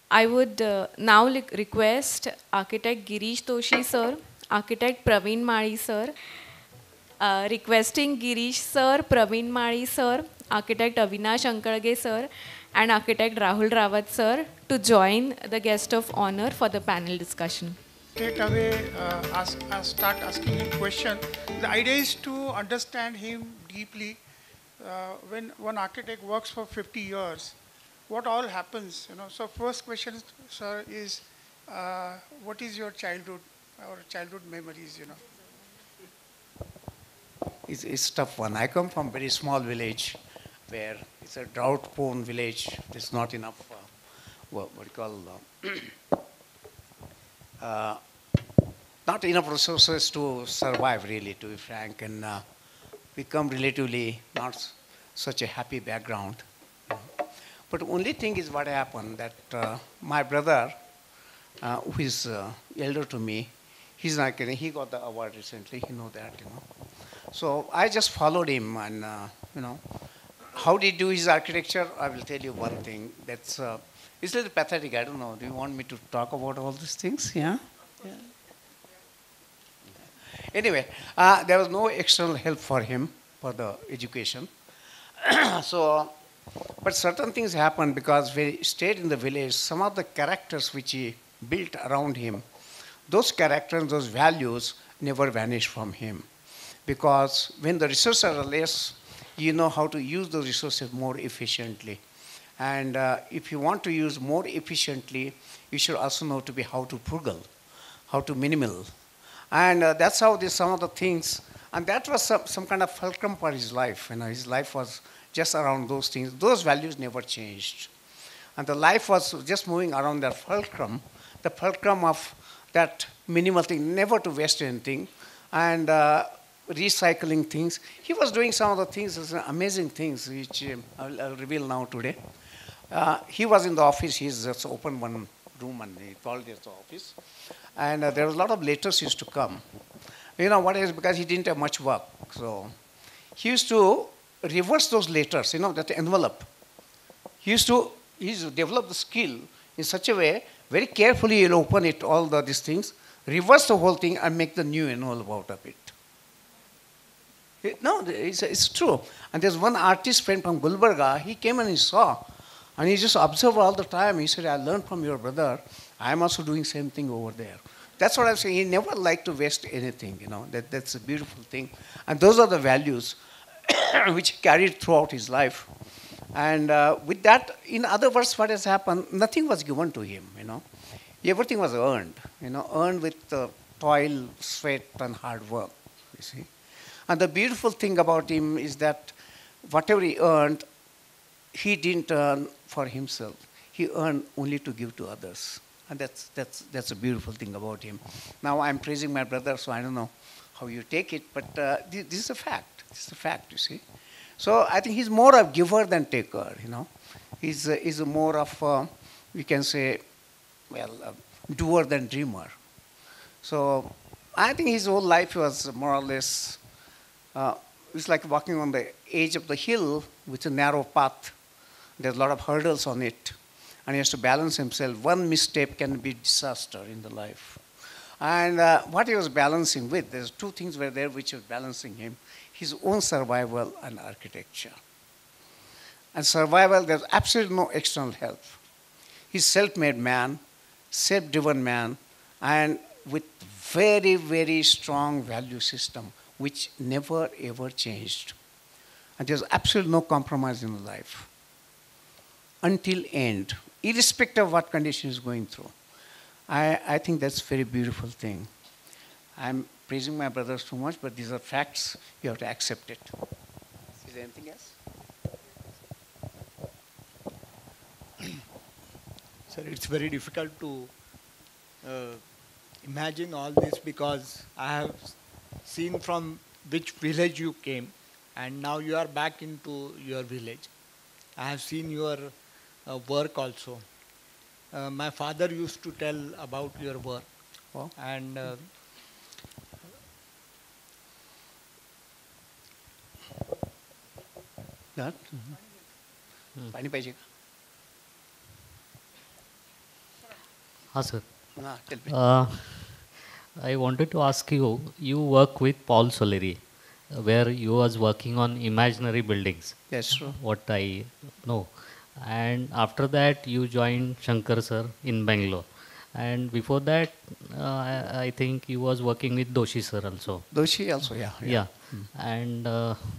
I would now request Architect Girish Toshi sir, Architect Praveen Mari sir, requesting Girish sir, Praveen Mari sir, Architect Avinash Ankarge sir, and Architect Rahul Rawat sir to join the guest of honor for the panel discussion. Straight away start asking him question. The idea is to understand him deeply. When one architect works for 50 years, what all happens, So first question, sir, is what is your childhood or childhood memories? It's tough one. I come from a very small village where it's a drought-prone village. There's not enough, what do you call, uh, not enough resources to survive, really, to be frank. And we come relatively not such a happy background. But the only thing is what happened that my brother, who is elder to me, he's not kidding. He got the award recently. You know that. So I just followed him, and how did he do his architecture? I will tell you one thing. That's it's a little pathetic. I don't know. Do you want me to talk about all these things? Yeah. Yeah. Anyway, there was no external help for him for the education. So, but certain things happened because we stayed in the village. Some of the characters which he built around him, those characters, those values never vanished from him. Because when the resources are less, you know how to use those resources more efficiently. And if you want to use more efficiently, you should also know to be how to frugal, how to minimal. And that's how some of the things, and that was some kind of fulcrum for his life. His life was just around those things. Those values never changed. And the life was just moving around that fulcrum, the fulcrum of that minimal thing, never to waste anything, and recycling things. He was doing some of the things, amazing things, which I'll reveal now today. He was in the office. He's just opened one room and he called it the office. And there was a lot of letters used to come. You know what is, because he didn't have much work. So he used to reverse those letters, that envelope. He used to develop the skill in such a way, very carefully he'll open it, all these things, reverse the whole thing and make the new envelope out of it. No, it's true. And there's one artist friend from Gulbarga, he came and he saw, and he just observed all the time. He said, I learned from your brother. I'm also doing same thing over there. That's what I'm saying. He never liked to waste anything, That's a beautiful thing. And those are the values which he carried throughout his life. And with that, in other words, what has happened, nothing was given to him, Everything was earned, earned with toil, sweat, and hard work, you see. And the beautiful thing about him is that whatever he earned, he didn't earn for himself. He earned only to give to others. And that's a beautiful thing about him. Now I'm praising my brother, so I don't know how you take it, but this is a fact. This is a fact, you see. So I think he's more a giver than taker, He's more of, we can say, doer than dreamer. So I think his whole life was more or less, it's like walking on the edge of the hill with a narrow path. There's a lot of hurdles on it. And he has to balance himself. One misstep can be disaster in the life. And what he was balancing with, there's two things were there which were balancing him. His own survival and architecture. And survival, there's absolutely no external help. He's self-made man, self-driven man, and with very, very strong value system, which never, ever changed. And there's absolutely no compromise in life. Until end, irrespective of what condition is going through. I think that's a very beautiful thing. I'm praising my brothers too much, but these are facts. You have to accept it. Is there anything else? Sir, it's very difficult to imagine all this because I have seen from which village you came and now you are back into your village. I have seen your work also. My father used to tell about your work. Oh. And पाणी पाहिजे का? sir. Tell me. I wanted to ask you, you work with Paul Soleri, where you was working on imaginary buildings, That's true. what I know. And after that, you joined Shankar sir in Bangalore. And before that, I think you was working with Doshi sir also. Doshi also, yeah. Yeah. And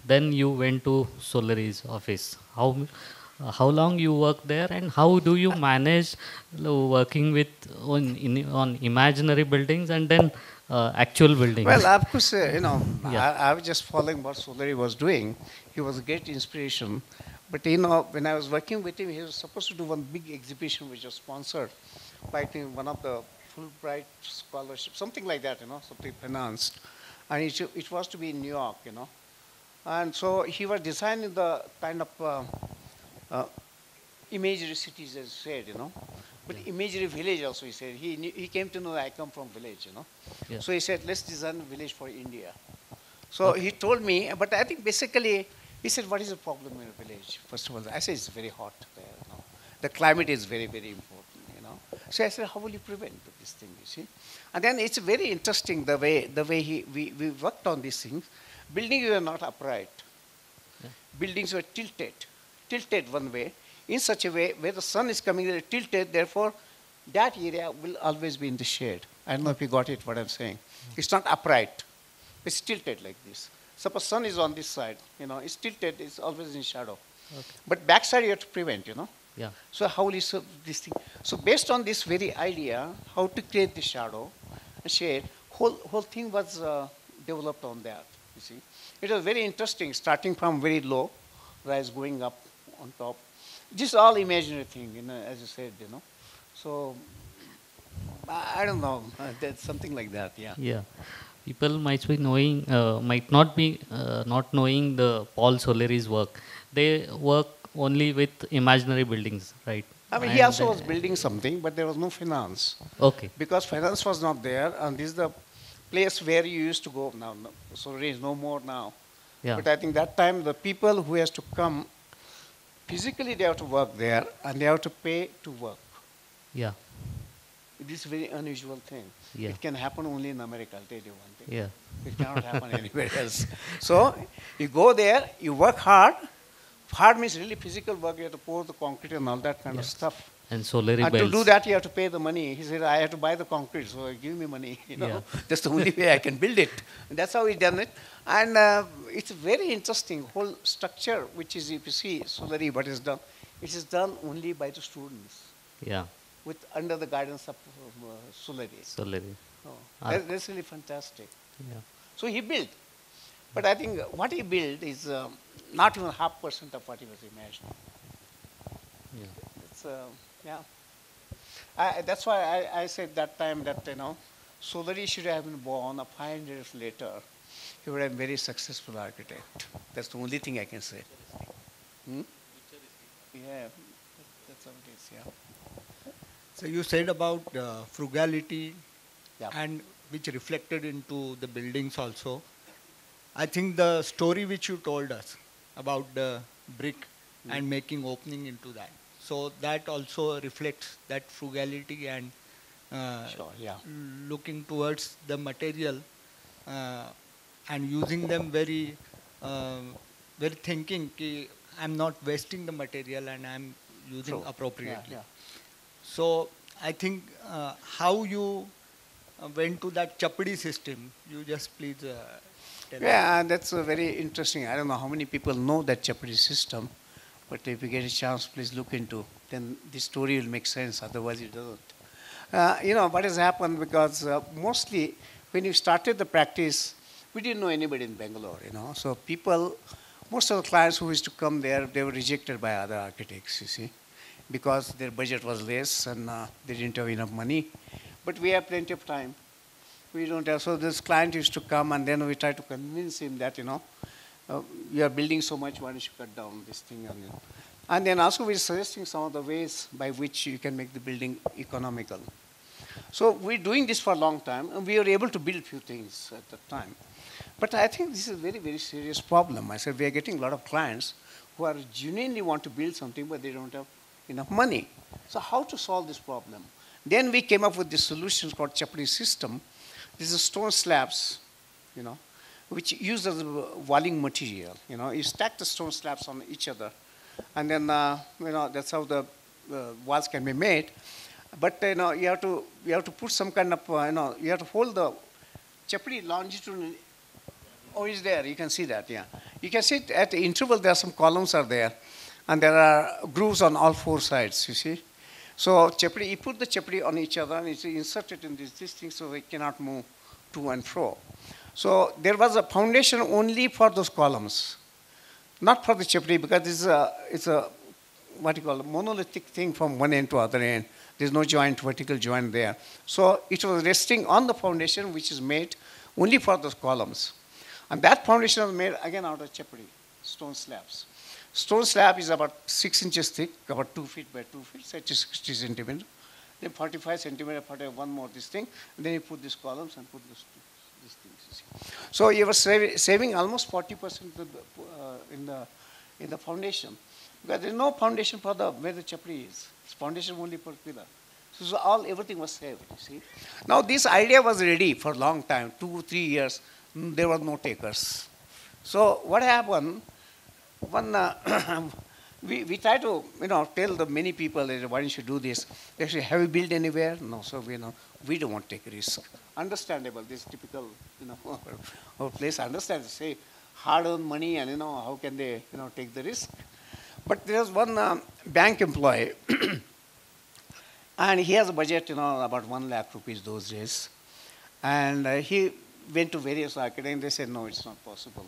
then you went to Solari's office. How long you work there, and how do you manage working with on imaginary buildings and then actual buildings? Well, of course, Yeah. I was just following what Solari was doing. He was a great inspiration. But, when I was working with him, he was supposed to do one big exhibition which was sponsored by, I think, one of the Fulbright scholarships, something like that, something financed. And it was to be in New York. And so he was designing the kind of uh, imagery cities, as he said. But imagery village also, he said. He came to know that I come from village. Yeah. So he said, let's design a village for India. So he told me, but I think basically, he said, what is the problem in a village? First of all, I said, it's very hot there. The climate is very, very important. So I said, how will you prevent this thing, you see? And then it's very interesting the way we worked on these things. Buildings were not upright. Yeah. Buildings were tilted one way, in such a way where the sun is coming, they're tilted, therefore that area will always be in the shade. I don't know if you got it, what I'm saying. It's not upright. It's tilted like this. Suppose sun is on this side, it's tilted, it's always in shadow. Okay. But backside you have to prevent. Yeah. So how will you serve this thing? So based on this very idea, how to create the shadow and shade, whole thing was developed on that, you see. It was very interesting, starting from very low, rise going up on top. This is all imaginary thing, as you said, So, I don't know, that's something like that, yeah. Yeah. People might be knowing, might not be not knowing the Paul Soleri's work. They work only with imaginary buildings, right? I mean, he also was building something, but there was no finance. Okay. Because finance was not there, and this is the place where you used to go now. So there is no more now. Yeah. But I think that time the people who has to come, physically they have to work there, and they have to pay to work. Yeah. This is a very unusual thing. Yeah. It can happen only in America, I'll tell you one thing. Yeah. It cannot happen anywhere else. So you go there, you work hard. Hard means really physical work. You have to pour the concrete and all that kind of stuff. And Soleri And bells. to do that, you have to pay the money. He said, I have to buy the concrete, so give me money. Yeah. That's the only way I can build it. And that's how he done it. And it's very interesting, whole structure, which is, if you see, Solari, what is done, it is done only by the students, Yeah. under the guidance of Solari. Soleri. Oh, that's really fantastic. Yeah. So he built. But I think what he built is not even 0.5% of what he was imagining. Yeah. It's, yeah. That's why I said that time that, Solari should have been born 500 years later. He would have been a very successful architect. That's the only thing I can say. Yeah, that's how it is, yeah. So you said about frugality Yeah. and which reflected into the buildings also. I think the story which you told us about the brick and making opening into that. So that also reflects that frugality and Sure, yeah. looking towards the material and using them very thinking ki I'm not wasting the material and I'm using True. appropriately. Yeah, So I think how you went to that chapdi system, you just please tell us. Yeah, that's very interesting. I don't know how many people know that chapdi system, but if you get a chance, please look into. Then the story will make sense. Otherwise, it doesn't. What has happened because mostly when you started the practice, we didn't know anybody in Bangalore. So most of the clients who used to come there, they were rejected by other architects. You see, because their budget was less and they didn't have enough money. But we have plenty of time. We don't have. So this client used to come, and then we try to convince him that you are building so much, why don't you cut down this thing? And then also we're suggesting some of the ways by which you can make the building economical. So we're doing this for a long time, and we were able to build a few things at the time. But I think this is a very, very serious problem. I said we are getting a lot of clients who are genuinely want to build something, but they don't have enough money. So how to solve this problem? Then we came up with this solution called Chapri system. These are stone slabs, you know, which use as a walling material. You know, you stack the stone slabs on each other, and then you know, that's how the walls can be made. But you know, you have to put some kind of you know, you have to hold the Chapri longitudinal. Oh, it's there. You can see that. Yeah, you can see at the interval there are some columns are there, and there are grooves on all four sides. You see. So Chapri, you put the Chapri on each other and it's inserted in this thing so they cannot move to and fro. So there was a foundation only for those columns, not for the Chapri, because it's a what you call a monolithic thing from one end to other end. There's no joint, vertical joint there. So it was resting on the foundation which is made only for those columns. And that foundation was made again out of Chapri, stone slabs. Stone slab is about 6 inches thick, about 2 feet by 2 feet, so it is 60 centimeters. Then 45 centimeters, 41 more this thing, and then you put these columns and put these things. You see. So you were saving almost 40% in the foundation, because there is no foundation for where the Chapri is. It's foundation only for pillar. So everything was saved. You see. Now this idea was ready for a long time, 2-3 years. There were no takers. So what happened? We try to tell the many people that why don't you do this? They say, have you built anywhere? No, so we don't want to take a risk. Understandable. This typical our place. Understand. Say hard-earned money and how can they take the risk? But there's one bank employee, and he has a budget about 1 lakh rupees those days, and he went to various architects and they said no, it's not possible.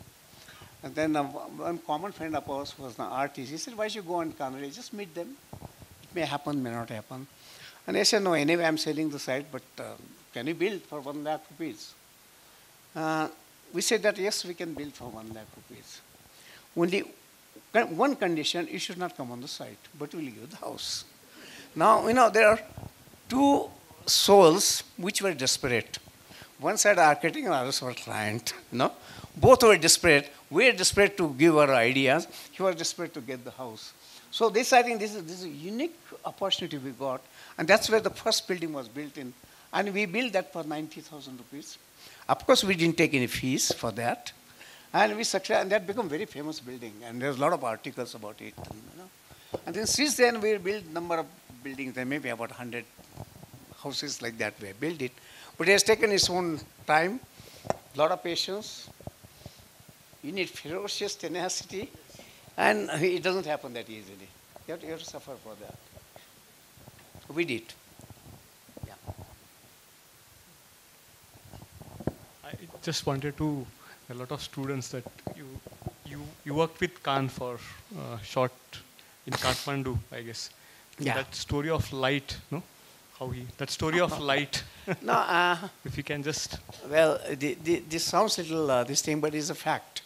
And then one common friend of ours was an artist. He said, why should you go and Canada? Just meet them. It may happen, may not happen. And I said, no, anyway, I'm selling the site, but can you build for 1 lakh rupees? We said that, yes, we can build for 1 lakh rupees. Only one condition, you should not come on the site, but we'll give you the house. Now, there are two souls which were desperate. One side architect and other side client, Both were desperate. We were desperate to give our ideas. He was desperate to get the house. So I think this is a unique opportunity we got. And that's where the first building was built in. And we built that for 90,000 rupees. Of course, we didn't take any fees for that. And we succeeded, and that became a very famous building. And there's a lot of articles about it. And then since then, we built a number of buildings. There may be about 100 houses like that. We built it. But it has taken its own time, a lot of patience. You need ferocious tenacity, and it doesn't happen that easily. You have to suffer for that. We did. Yeah. I just wanted to, a lot of students that you worked with Khan for short in Kathmandu, I guess. Yeah. That story of light, no? That story of light. No, if you can just. Well, this sounds a little this thing, but it's a fact.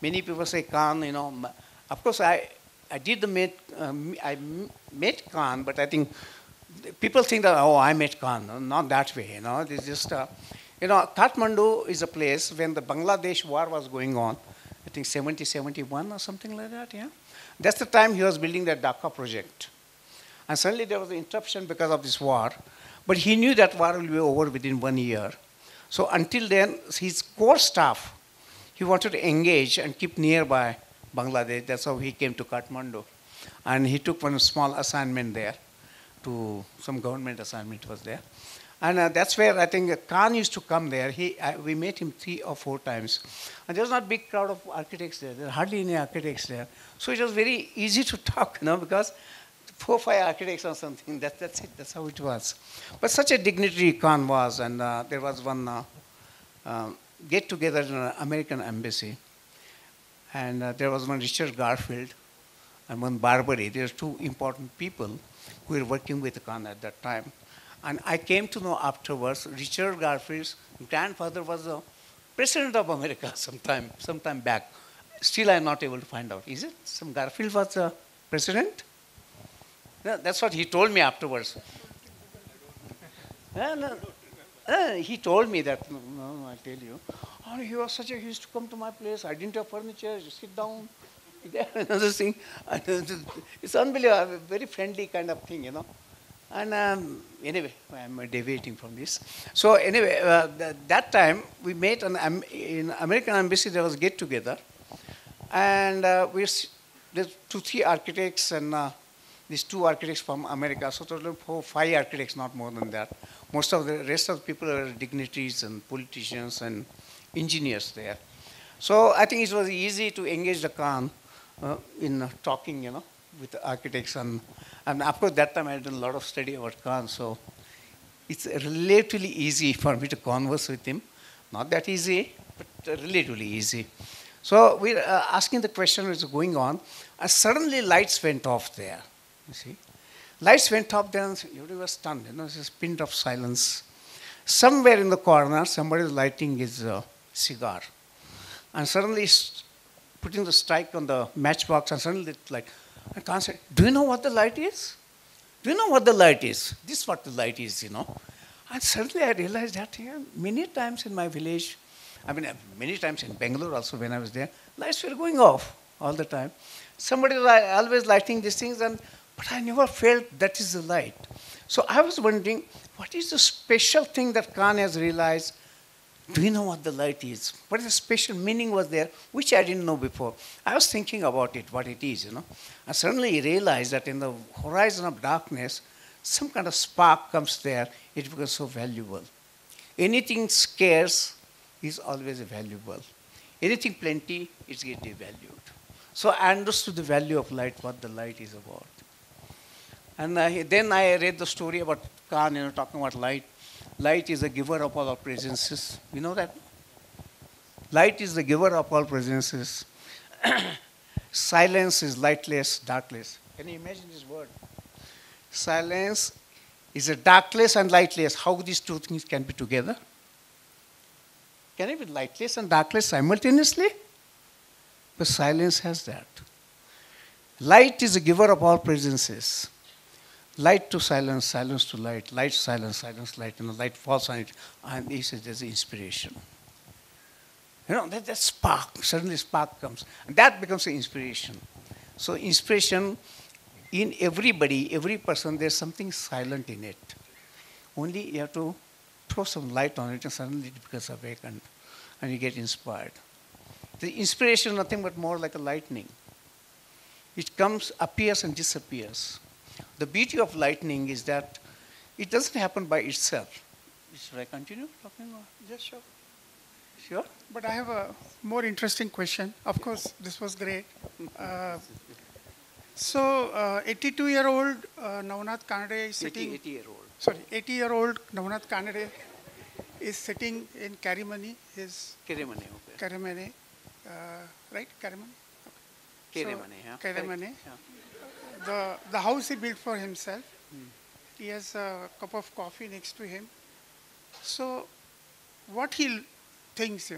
Many people say Khan, Of course, I met Khan, but I think people think that I met Khan. Not that way. It's just Kathmandu is a place when the Bangladesh war was going on. I think 71 or something like that. Yeah, that's the time he was building that Dhaka project. And suddenly there was an interruption because of this war. But he knew that war will be over within 1 year. So until then, his core staff, he wanted to engage and keep nearby Bangladesh. That's how he came to Kathmandu. And he took one small assignment there, to some government assignment was there. And that's where I think Khan used to come there. We met him 3 or 4 times. And there was not a big crowd of architects there. There were hardly any architects there. So it was very easy to talk, because 4 or 5 architects or something, that's it, that's how it was. But such a dignitary Khan was, and there was one get-together in an American embassy, and there was one Richard Garfield and one Barbary. There were 2 important people who were working with Khan at that time. And I came to know afterwards, Richard Garfield's grandfather was the president of America sometime back. Still I'm not able to find out. Is it? Some Garfield was the president? Yeah, that's what he told me afterwards. He told me that, no, I tell you. Oh, he used to come to my place. I didn't have furniture, just sit down. Another thing. It's unbelievable, very friendly kind of thing, And anyway, I'm deviating from this. So anyway, that time we met in American Embassy. There was a get together, and there's 2, 3 architects and these 2 architects from America. So total 4, 5 architects, not more than that. Most of the rest of the people are dignitaries and politicians and engineers there. So I think it was easy to engage the Khan in talking, with the architects. And of course, that time I had done a lot of study about Khan, so it's relatively easy for me to converse with him. Not that easy, but relatively easy. So we're asking the question which is going on, and suddenly lights went off there, you see. Lights went off there, and everybody was stunned, it's a pin of silence. Somewhere in the corner, somebody is lighting his cigar. And suddenly he's putting the strike on the matchbox, and suddenly it's like, I can't say, do you know what the light is? Do you know what the light is? This is what the light is, And suddenly I realized that many times in my village, many times in Bangalore also when I was there, lights were going off all the time. Somebody was always lighting these things, but I never felt that is the light. So I was wondering, what is the special thing that Khan has realized? Do you know what the light is? What is the special meaning was there, which I didn't know before? I was thinking about it, what it is, And suddenly I realized that in the horizon of darkness, some kind of spark comes there, it becomes so valuable. Anything scarce is always valuable. Anything plenty, it's get devalued. So I understood the value of light, what the light is about. And then I read the story about Khan, talking about light. Light is the giver of all our presences. You know that? Light is the giver of all presences. Silence is lightless, darkless. Can you imagine this word? Silence is a darkless and lightless. How these 2 things can be together? Can it be lightless and darkless simultaneously? But silence has that. Light is the giver of all presences. Light to silence, silence to light, light to silence, silence, light, light falls on it, and he says there's inspiration. That spark, suddenly spark comes, and that becomes an inspiration. So inspiration, in everybody, every person, there's something silent in it. Only you have to throw some light on it, and suddenly it becomes awakened, and you get inspired. The inspiration is nothing but more like a lightning. It comes, appears, and disappears. The beauty of lightning is that it doesn't happen by itself. Should I continue talking? Yes, sure. Sure? But I have a more interesting question. Of course, this was great. So, 82-year-old Navnath Kanade is sitting... 80-year-old. Sorry, 80-year-old Navnath Kanade is sitting in Karimani. Kerimane, okay. Karimane, right? Karimane? Okay. Kerimane, yeah. Karimane. Yeah. The house he built for himself. He has a cup of coffee next to him. So, what he thinks,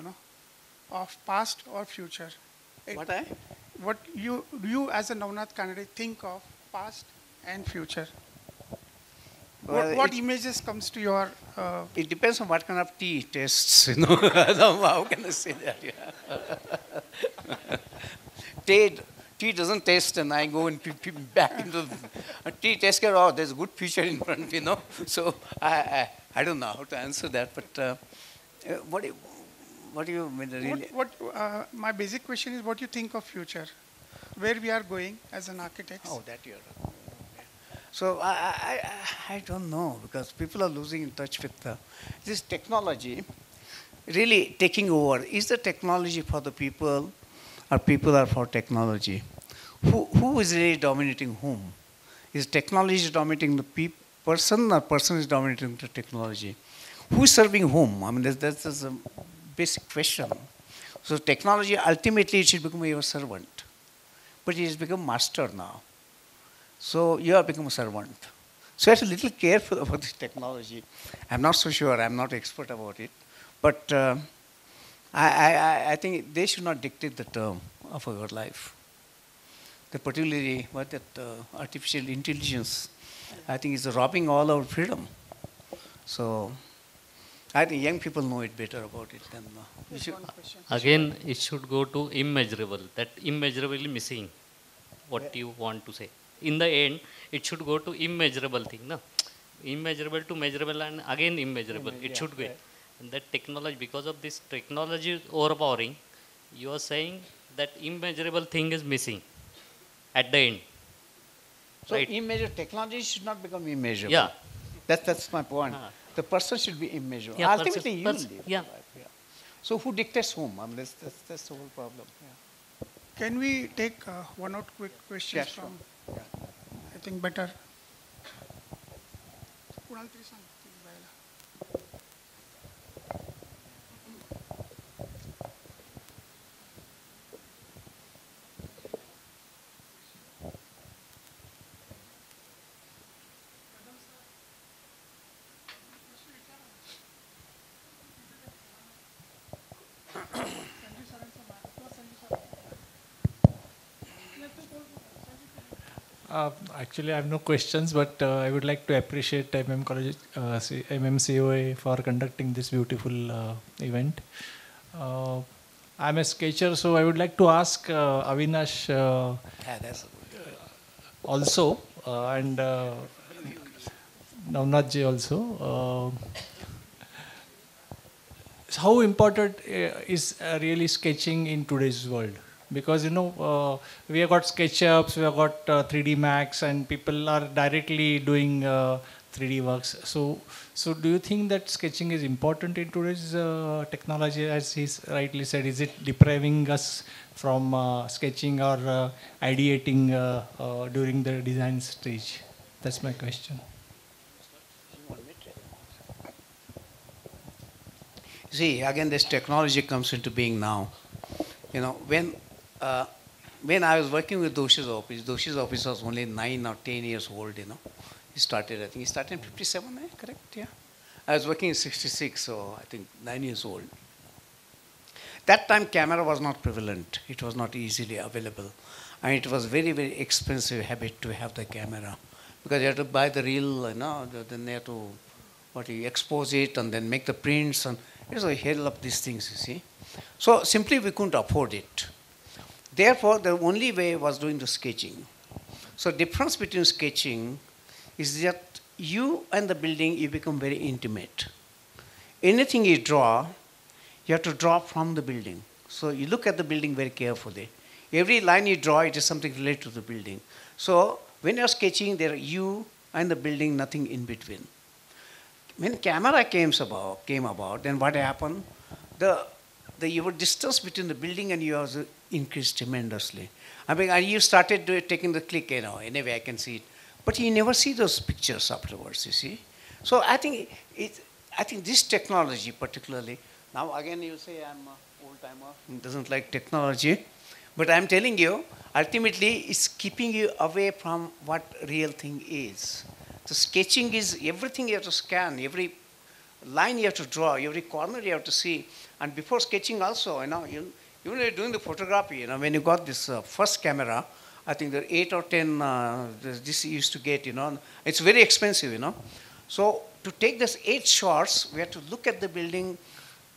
of past or future? What you as a Navnath Kanade think of past and future? Well, what images comes to your... It depends on what kind of tea tastes, How can I say that? Yeah. Tea doesn't taste, and I go back into tea tastes. Oh, there's a good future in front, So I don't know how to answer that, but what do you mean really? My basic question is, what do you think of future? Where we are going as an architect? Oh, that you're. So I don't know, because people are losing in touch with this technology. Really taking over. Is the technology for the people? Or people are for technology? Who is really dominating whom? Is technology dominating the person, or person is dominating the technology? Who is serving whom? That's a basic question. So technology, ultimately, it should become your servant. But it has become master now. So you have become a servant. So you have to be a little careful about this technology. I'm not so sure. I'm not expert about it. But I think they should not dictate the term of our life. Particularly artificial intelligence, I think is robbing all our freedom. So I think young people know it better about it than... Again, it should go to immeasurable. That immeasurably missing what you want to say. In the end, it should go to immeasurable thing. No? immeasurable to measurable and again immeasurable. It Yeah, should be. right. And that technology, because of this technology is overpowering, you are saying that immeasurable thing is missing at the end. So Right. immeasurable technology should not become immeasurable. Yeah. That's my point. Ah. The person should be immeasurable. Yeah, Ultimately, you live. yeah. Right, yeah. So who dictates whom? I mean, that's the whole problem. Yeah. Can we take one or quick questions Yeah, sure. from, Yeah. I think better. Kunal, please, please, Baila. Actually, I have no questions, but I would like to appreciate MMCOA for conducting this beautiful event. Uh, I'm a sketcher, so I would like to ask Avinash Yeah, that's also, and Navnath also. How important is really sketching in today's world? Because we have got SketchUps, we have got 3D Max, and people are directly doing 3D works. So do you think that sketching is important in today's technology, as he's rightly said? Is it depriving us from sketching or ideating during the design stage? That's my question. See, again, this technology comes into being now. When I was working with Doshi's office was only 9 or 10 years old, He started in 57, correct? Yeah. I was working in 66, so I think 9 years old. That time camera was not prevalent. It was not easily available. And it was very, very expensive habit to have the camera. Because you have to buy the reel, then you have to expose it and then make the prints. And it was a hell of these things, you see. So simply we couldn't afford it. Therefore, the only way was doing the sketching. So difference between sketching is that you and the building, you become very intimate. Anything you draw, you have to draw from the building. So you look at the building very carefully. Every line you draw, it is something related to the building. So when you're sketching, there are you and the building, nothing in between. When camera came about, then what happened? Your distance between the building and yours increased tremendously. I mean, you started taking the click, anyway I can see it. But you never see those pictures afterwards, you see. So I think this technology particularly, now again you say I'm an old timer who doesn't like technology, but I'm telling you, ultimately it's keeping you away from what real thing is. The sketching is everything you have to scan, every line you have to draw, every corner you have to see. And before sketching also, even when you're doing the photography, when you got this first camera, I think there are 8 or 10 this you used to get, It's very expensive, So to take this 8 shots, we have to look at the building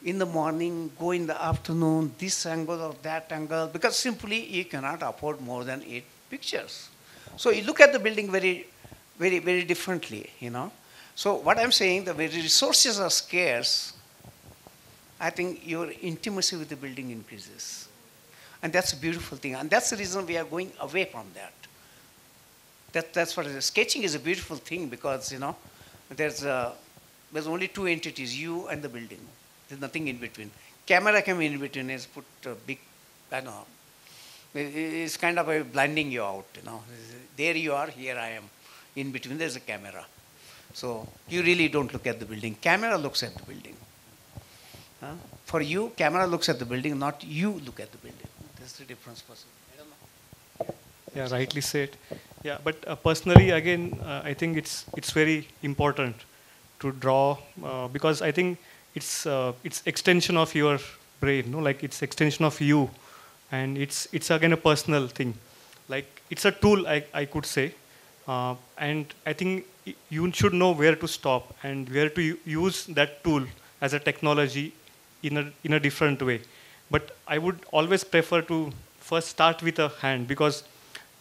in the morning, go in the afternoon, this angle or that angle, because simply you cannot afford more than 8 pictures. So you look at the building very, very, very differently, So what I'm saying, the very resources are scarce, I think your intimacy with the building increases. And that's a beautiful thing. And that's the reason we are going away from that. That's what it is. Sketching is a beautiful thing because, there's only 2 entities, you and the building. There's nothing in between. Camera can be in between. It's put a big, it's kind of blinding you out, There you are, here I am. In between there's a camera. So you really don't look at the building. Camera looks at the building. For you, camera looks at the building, not you look at the building. That's the difference, possible. I don't know. Yeah, rightly said. Yeah, but personally, again, I think it's very important to draw because I think it's extension of your brain, like it's extension of you, and it's again a personal thing. Like it's a tool, I could say, and I think you should know where to stop and where to use that tool as a technology in a different way. But I would always prefer to first start with a hand because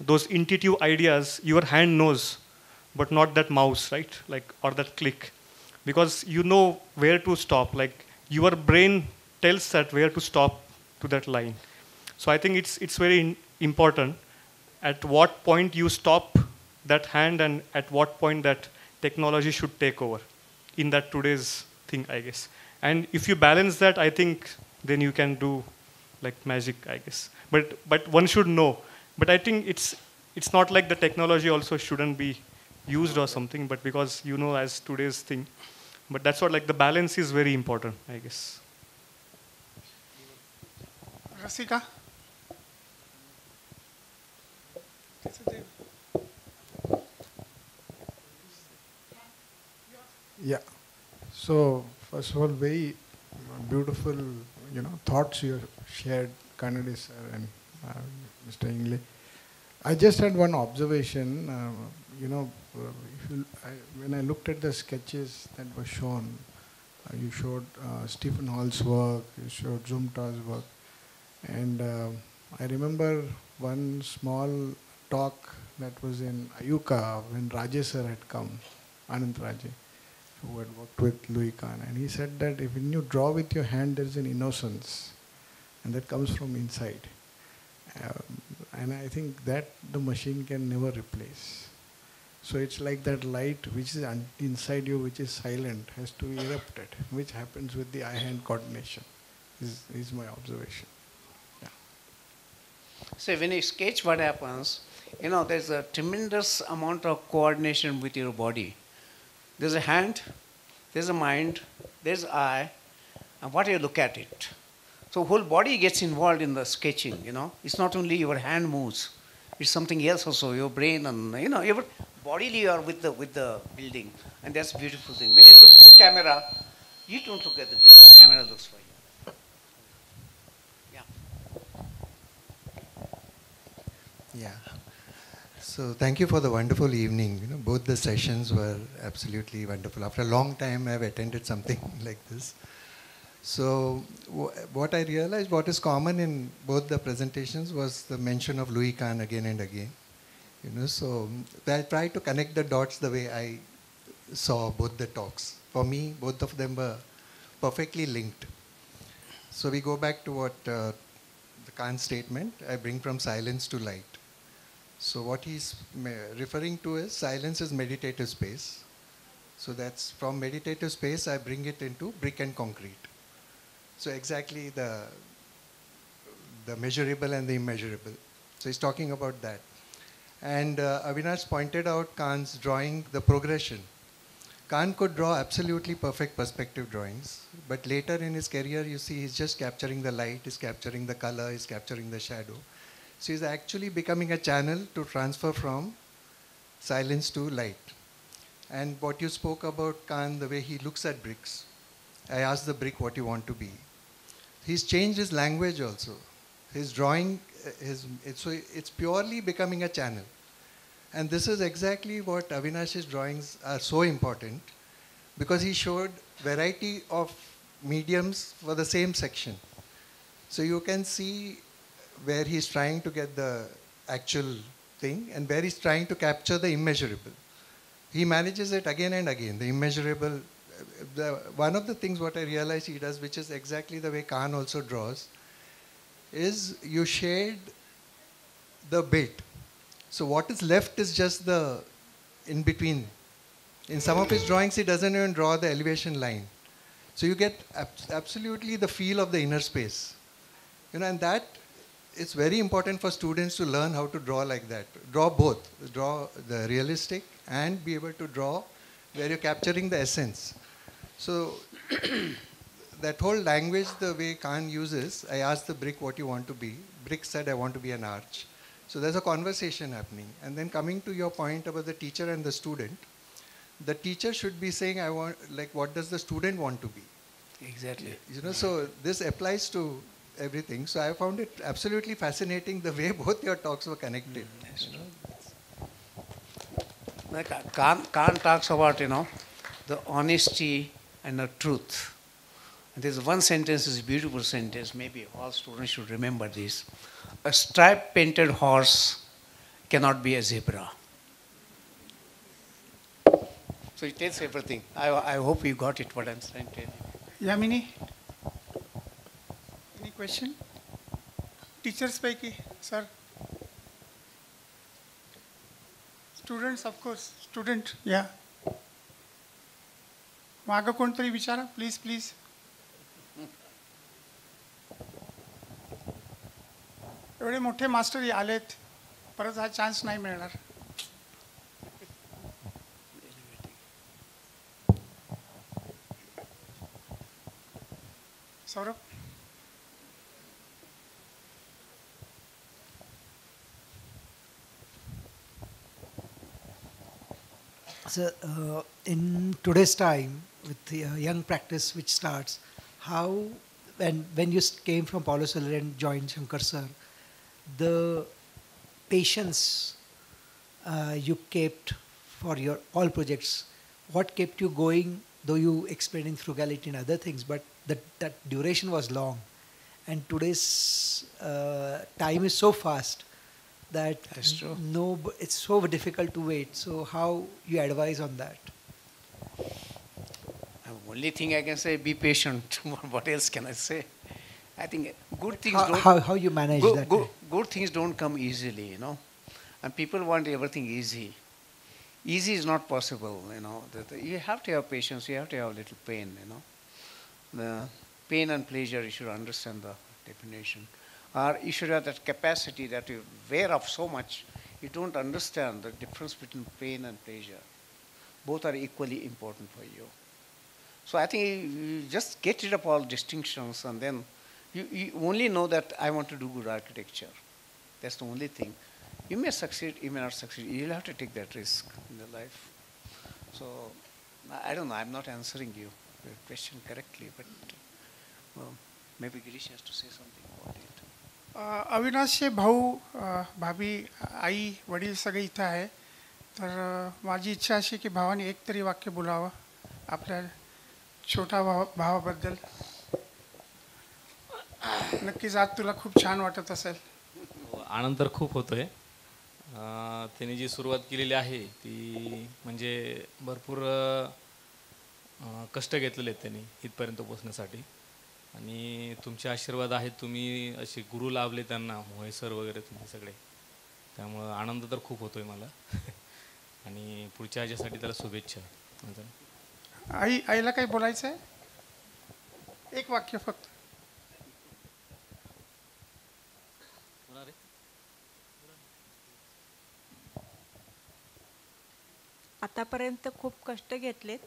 those intuitive ideas, your hand knows but not that mouse, right? Like, or that click. Because you know where to stop. Like, your brain tells that where to stop to that line. So I think it's very important at what point you stop that hand and at what point that technology should take over in that today's thing, I guess. And if you balance that, I think then you can do like magic, I guess. But one should know. But I think it's not like the technology also shouldn't be used or something, but because as today's thing. But that's what, like, the balance is very important, I guess. Rasika? Yeah. So first of all, very beautiful, thoughts you shared, Kannadi sir and Mr. Ingle. I just had one observation. When I looked at the sketches that were shown, you showed Stephen Hall's work, you showed Zumta's work, and I remember one small talk that was in Ayuka when Rajesh sir had come, Anand Raje, who had worked with Louis Kahn, and he said that if when you draw with your hand, there is an innocence, and that comes from inside. And I think that the machine can never replace. So it's like that light which is inside you, which is silent, has to be erupted, which happens with the eye-hand coordination, is my observation. Yeah. So when you sketch, what happens, there's a tremendous amount of coordination with your body. There's a hand, there's a mind, there's eye, and what you look at it. So whole body gets involved in the sketching, It's not only your hand moves, it's something else also, your brain and, your bodily you are with the building. And that's a beautiful thing. When you look to camera, you don't look at the building, camera looks for you. Yeah. Yeah. So thank you for the wonderful evening. Both the sessions were absolutely wonderful. After a long time, I've attended something like this. So what I realized, what is common in both the presentations was the mention of Louis Kahn again and again. So I tried to connect the dots the way I saw both the talks. For me, both of them were perfectly linked. So we go back to what the Kahn statement, I bring from silence to light. So what he's referring to is silence is meditative space. So that's from meditative space, I bring it into brick and concrete. So exactly the measurable and the immeasurable. So he's talking about that. And Avinash pointed out Kahn's drawing the progression. Kahn could draw absolutely perfect perspective drawings, but later in his career, you see, he's just capturing the light, he's capturing the color, he's capturing the shadow. So he's actually becoming a channel to transfer from silence to light. And what you spoke about Kahn, the way he looks at bricks, I asked the brick what you want to be. He's changed his language also. His drawing, it's purely becoming a channel. And this is exactly what Avinash's drawings are so important, because he showed variety of mediums for the same section. So you can see where he's trying to get the actual thing and where he's trying to capture the immeasurable. He manages it again and again, the immeasurable. One of the things what I realized he does, which is exactly the way Kahn also draws, is you shade the bit. So what is left is just the in between. In some of his drawings, he doesn't even draw the elevation line. So you get absolutely the feel of the inner space. And that it's very important for students to learn how to draw like that. Draw both. Draw the realistic and be able to draw where you're capturing the essence. So that whole language, the way Kahn uses, I asked the brick what you want to be. Brick said, I want to be an arch. So there's a conversation happening. And then coming to your point about the teacher and the student, the teacher should be saying, I want, like, what does the student want to be? Exactly. So this applies to everything. So I found it absolutely fascinating the way both your talks were connected. Like Kahn talks about, the honesty and the truth. And there's one sentence, is a beautiful sentence, maybe all students should remember this. A stripe painted horse cannot be a zebra. So it tells everything. I hope you got it, what I'm trying to tell you. Yamini? Any question? Teachers paiki, sir? Students, of course. Student, yeah. मागं कोणतरी विचारा, please please. एवढे मोठे master आलेत, परत हा chance नाही मिळणार. Saurabh. So, in today's time, with the young practice which starts, how, when you came from Paulo Soler and joined Shankar sir, the patience you kept for your all projects, what kept you going, though you explained in frugality and other things, but that duration was long. And today's time is so fast that it's so difficult to wait. So how you advise on that? The only thing I can say, be patient. What else can I say? I think good things how you manage that? Good things don't come easily, you know. And people want everything easy. Easy is not possible, you know. You have to have patience. You have to have a little pain, you know. The pain and pleasure, you should understand the definition. Or you should have that capacity that you're aware of so much, you don't understand the difference between pain and pleasure. Both are equally important for you. So I think you just get rid of all distinctions, and then you only know that I want to do good architecture. That's the only thing. You may succeed, you may not succeed. You'll have to take that risk in your life. So I don't know, I'm not answering your question correctly, but maybe Girish has to say something about it. अविनाशचे भाऊ, भाभी, आई, वडील सगळे इथं आहे. तर माझी इच्छा अशी की भावाने एक तरी वाक्य बोलावं आपल्या छोटा भावाबद्दल. नक्कीच आज तुला खूप छान वाटत असेल. आनंद तर खूप होतोय. त्यांनी जी सुरुवात केलेली आहे ती म्हणजे भरपूर कष्ट घेतलेले आहेत त्यांनी इथपर्यंत पोहोचण्यासाठी. आणि तुमचे आशीर्वाद आहेत, तुम्ही असे गुरु लाभले त्यांना, मोहे सर वगैरे तुम्ही सगळे, त्यामुळं आनंद तर खूप होतोय मला. आणि पुढच्या ह्याच्यासाठी त्याला शुभेच्छा. आईला काही बोलायचं आहे? एक वाक्य फक्त. आतापर्यंत खूप कष्ट घेतलेत,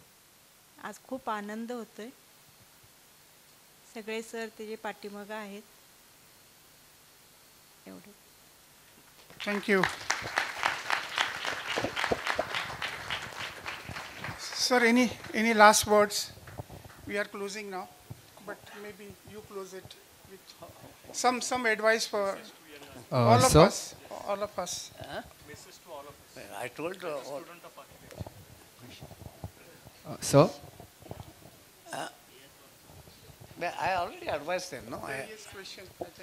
आज खूप आनंद होतोय. सगळे सर त्याचे पाठीमागे आहेत. एवढं. Thank you. Sir, any last words? We are closing now, but maybe you close it with some advice for all of us. All of us. Message to all of us. I told all. Sir? I already advised them, no?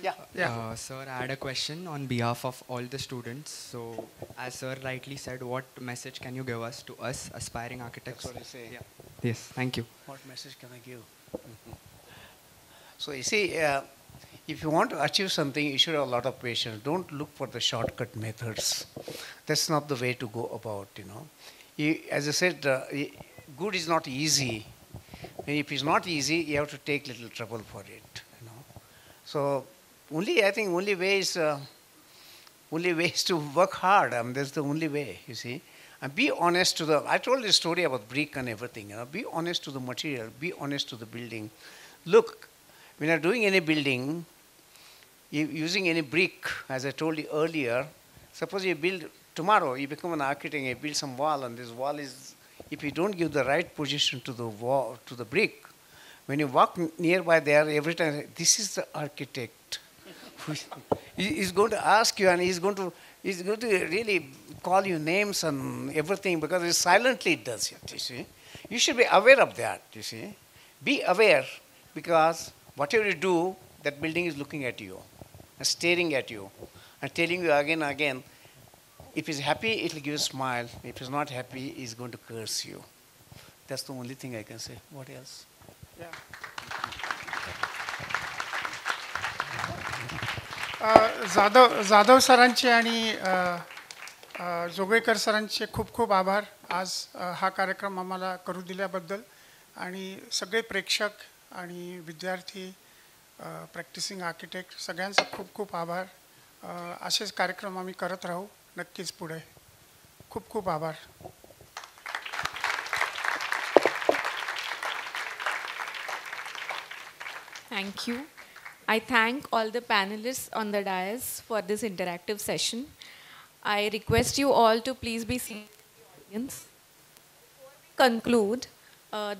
Yeah. Sir, I had a question on behalf of all the students. So, as sir rightly said, what message can you give us to us aspiring architects? That's what I say. Yeah. Yes, thank you. What message can I give? So, you see, if you want to achieve something, you should have a lot of patience. Don't look for the shortcut methods. That's not the way to go about, you know. As I said, good is not easy. And if it's not easy, you have to take little trouble for it, you know. So I think only way is to work hard. That's the only way, you see. And be honest to I told the story about brick and everything, you know. Be honest to the material, be honest to the building. Look, when you're doing any building, using any brick, as I told you earlier, suppose you build, tomorrow you become an architect, you build some wall, and this wall is, if you don't give the right position to the wall, to the brick, when you walk nearby there, every time, this is the architect. He's going to ask you, and he's going to really call you names and everything, because he silently does it, you see. You should be aware of that, you see. Be aware, because whatever you do, that building is looking at you, and staring at you, and telling you again and again. If he's happy, it will give you a smile. If he's not happy, he's going to curse you. That's the only thing I can say. What else? Yeah. Jadhav सरांचे आणि जोगळेकर सरांचे खूप खूप आभार आज हा कार्यक्रम आम्हाला करू दिल्याबद्दल आणि सगळे प्रेक्षक आणि विद्यार्थी प्रॅक्टिसिंग आर्किटेक्ट सगळ्यांचा खूप खूप आभार. असेच कार्यक्रम आम्ही करत राहू नक्कीच पुढे. खूप खूप आभार. Thank you. I thank all the panelists on the dais for this interactive session. I request you all to please be seated in the audience. Before we conclude,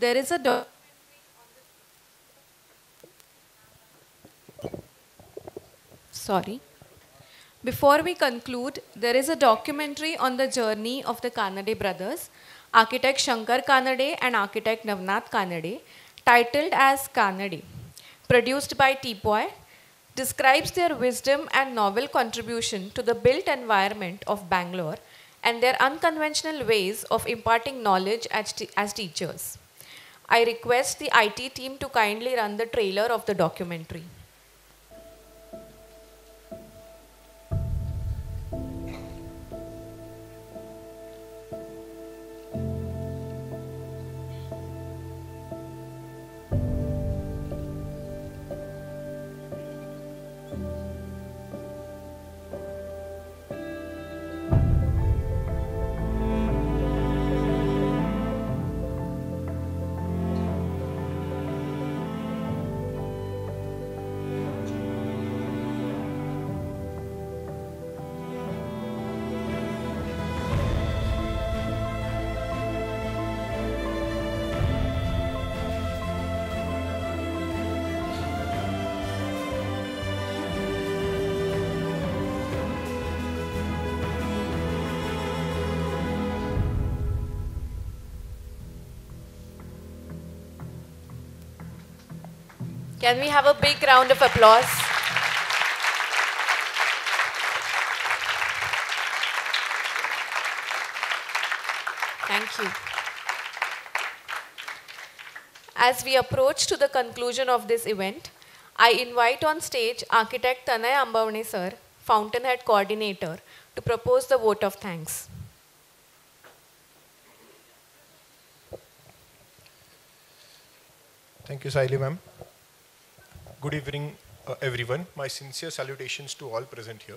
there is a Before we conclude, there is a documentary on the journey of the Kanade brothers, architect Shankar Kanade and architect Navnath Kanade, titled as Kanade, produced by T-Boy, describes their wisdom and novel contribution to the built environment of Bangalore and their unconventional ways of imparting knowledge as teachers. I request the IT team to kindly run the trailer of the documentary. Can we have a big round of applause? Thank you. As we approach to the conclusion of this event, I invite on stage architect Tanay Ambavane sir, Fountainhead coordinator, to propose the vote of thanks. Thank you, Saili ma'am. Good evening, everyone. My sincere salutations to all present here.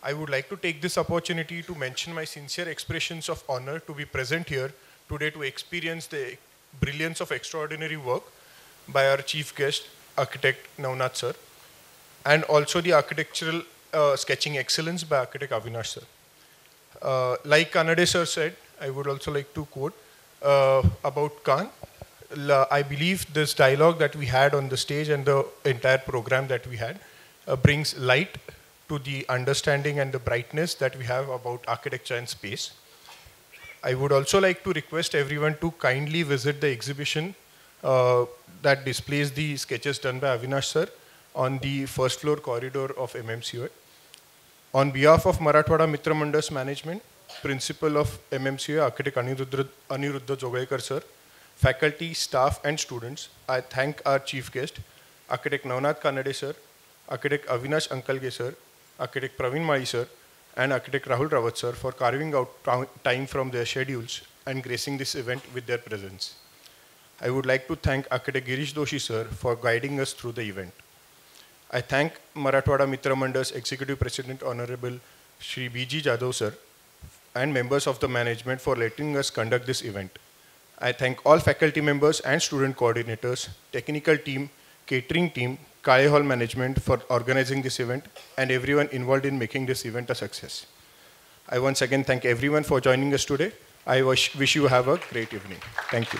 I would like to take this opportunity to mention my sincere expressions of honor to be present here today to experience the brilliance of extraordinary work by our chief guest, architect Navnath sir, and also the architectural sketching excellence by architect Avinash sir. Like Kanade sir said, I would also like to quote about Khan. I believe this dialogue that we had on the stage and the entire program that we had brings light to the understanding and the brightness that we have about architecture and space. I would also like to request everyone to kindly visit the exhibition that displays the sketches done by Avinash sir on the first floor corridor of Mmcoa. On behalf of Marathwada Mitra Mandas Management, Principal of Mmcoa, Architect Aniruddha Jogaikar sir, faculty, staff and students, I thank our chief guest, Architect Navnath Kanade sir, Architect Avinash Ankalge sir, Architect Praveen Mali sir, and Architect Rahul Rawat sir for carving out time from their schedules and gracing this event with their presence. I would like to thank Architect Girish Doshi sir for guiding us through the event. I thank Marathwada Mitra Mandas Executive President Honorable Shri B.G. Jadhav sir and members of the management for letting us conduct this event. I thank all faculty members and student coordinators, technical team, catering team, Kale Hall management for organizing this event and everyone involved in making this event a success. I once again thank everyone for joining us today. I wish you have a great evening. Thank you.